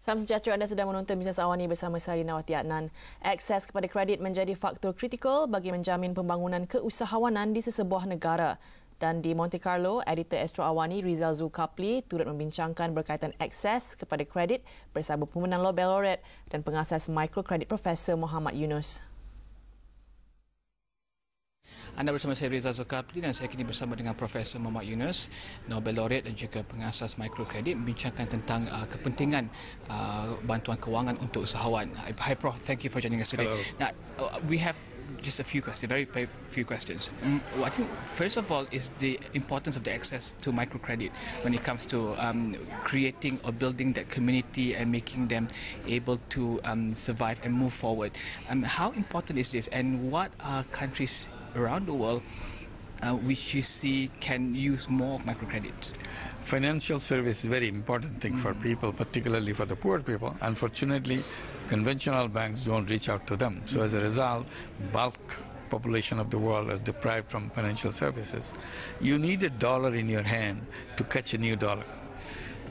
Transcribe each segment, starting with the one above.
Salam sejahtera, anda sedang menonton Bisnes Awani bersama saya Nawati Adnan. Akses kepada kredit menjadi faktor kritikal bagi menjamin pembangunan keusahawanan di sesebuah negara. Dan di Monte Carlo, editor Astro Awani Rizal Zulkapli turut membincangkan berkaitan akses kepada kredit bersama pemenang Nobel Laurette dan pengasas Mikro Kredit Profesor Muhamad Yunus. Anda bersama saya Rizal Zulkapli dan saya kini bersama dengan Profesor Muhamad Yunus, Nobel Laurette dan juga pengasas Mikro Kredit membincangkan tentang kepentingan bantuan kewangan untuk usahawan. Hi Prof, thank you for joining us today. Hello. Now, we have just a few questions, very few questions. I think first of all is the importance of the access to microcredit when it comes to creating or building that community and making them able to survive and move forward. How important is this, and what are countries around the world which you see can use more of microcredit? Financial service is a very important thing for people, particularly for the poor people. Unfortunately, conventional banks don't reach out to them. So as a result, bulk population of the world is deprived from financial services. You need a dollar in your hand to catch a new dollar.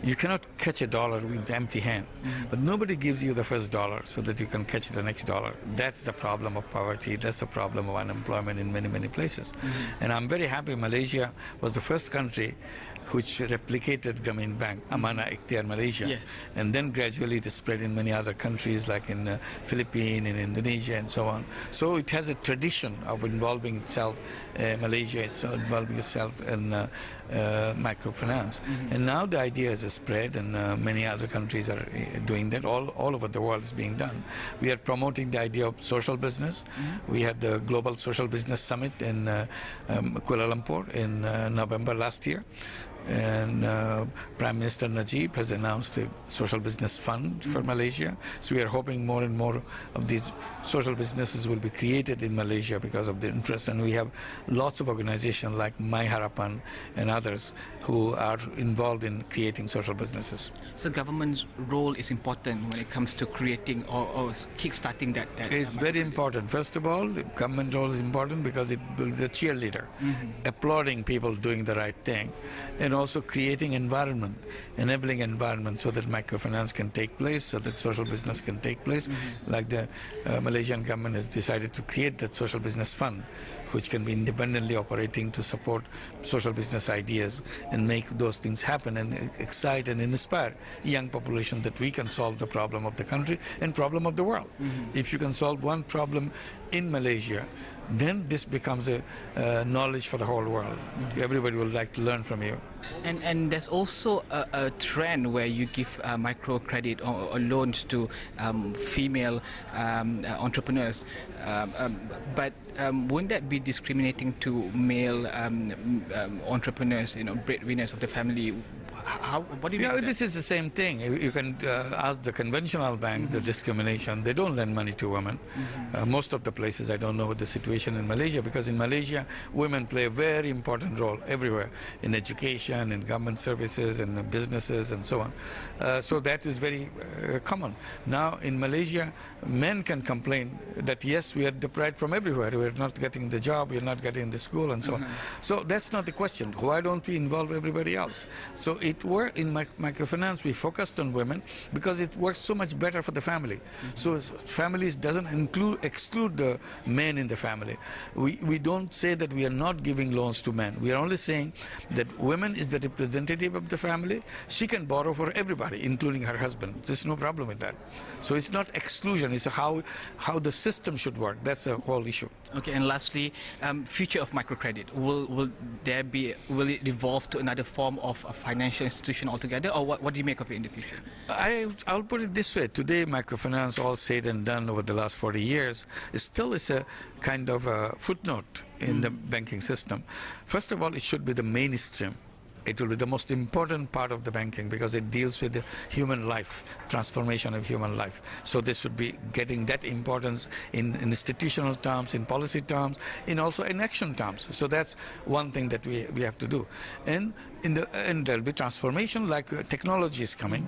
You cannot catch a dollar with empty hand, but nobody gives you the first dollar so that you can catch the next dollar. That's the problem of poverty. That's the problem of unemployment in many, many places. And I'm very happy Malaysia was the first country which replicated Grameen Bank, Amana Ikhtiar Malaysia. Yes. And then gradually it spread in many other countries like in Philippines and Indonesia and so on. So it has a tradition of involving itself, Malaysia itself, involving itself in microfinance. And now the idea is spread, and many other countries are doing that. All over the world is being done. We are promoting the idea of social business. We had the Global Social Business Summit in Kuala Lumpur in November last year. And Prime Minister Najib has announced a social business fund for Malaysia. So we are hoping more and more of these social businesses will be created in Malaysia because of the interest. And we have lots of organizations like My Harapan and others who are involved in creating social businesses. So government's role is important when it comes to creating or kick-starting that. It's very important. First of all, the government role is important because it will be the cheerleader, applauding people doing the right thing, and also creating environment, enabling environment so that microfinance can take place, so that social business can take place. Like the Malaysian government has decided to create that social business fund, which can be independently operating to support social business ideas and make those things happen and excite and inspire young population that we can solve the problem of the country and problem of the world. If you can solve one problem in Malaysia, then this becomes a knowledge for the whole world. Everybody will like to learn from you. And there's also a trend where you give microcredit or loans to female entrepreneurs, but wouldn't that be discriminating to male entrepreneurs, breadwinners of the family? What do you mean? This is the same thing. You can ask the conventional banks, the discrimination. They don't lend money to women. Most of the places, I don't know what the situation in Malaysia, because in Malaysia, women play a very important role everywhere, in education, in government services, and businesses, and so on. So that is very common. Now, in Malaysia, men can complain that, yes, we are deprived from everywhere. We are not getting the job, we are not getting the school, and so on. So that's not the question. Why don't we involve everybody else? So in microfinance, we focused on women because it works so much better for the family. So families doesn't exclude the men in the family. We don't say that we are not giving loans to men. We are only saying that women is the representative of the family. She can borrow for everybody, including her husband. There's no problem with that. So it's not exclusion. It's how the system should work. That's the whole issue. Okay, and lastly, future of microcredit. Will it evolve to another form of a financial institution altogether, or what do you make of it in the future? I'll put it this way. Today, microfinance, all said and done over the last 40 years, is a kind of a footnote in the banking system. First of all, it should be the mainstream. It will be the most important part of the banking because it deals with the human life, transformation of human life. So this should be getting that importance in institutional terms, in policy terms, in also in action terms. So that's one thing that we have to do. And and there'll be transformation, like technology is coming.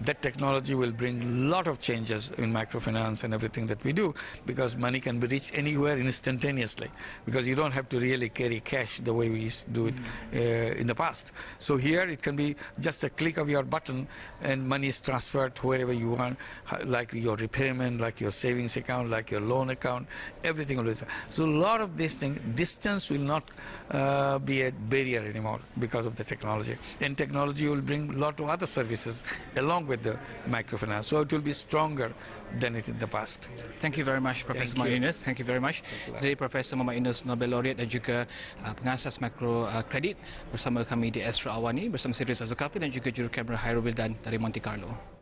That technology will bring a lot of changes in microfinance and everything that we do, because money can be reached anywhere instantaneously, because you don't have to really carry cash the way we used to do it in the past. So here it can be just a click of your button and money is transferred to wherever you want, like your repayment, like your savings account, like your loan account, everything will be. So a lot of these things, distance will not be a barrier anymore because of the technology. And technology will bring a lot of other services along with the microfinance. So it will be stronger than it in the past. Thank you very much, Profesor Yunus. Thank you very much. Today, Profesor Muhamad Yunus, Nobel Laurette dan juga pengasas Mikro Kredit bersama kami di Astro Awani bersama saya Rizal Zulkapli dan juga juru kamera Hairul Wildan dari Monte Carlo.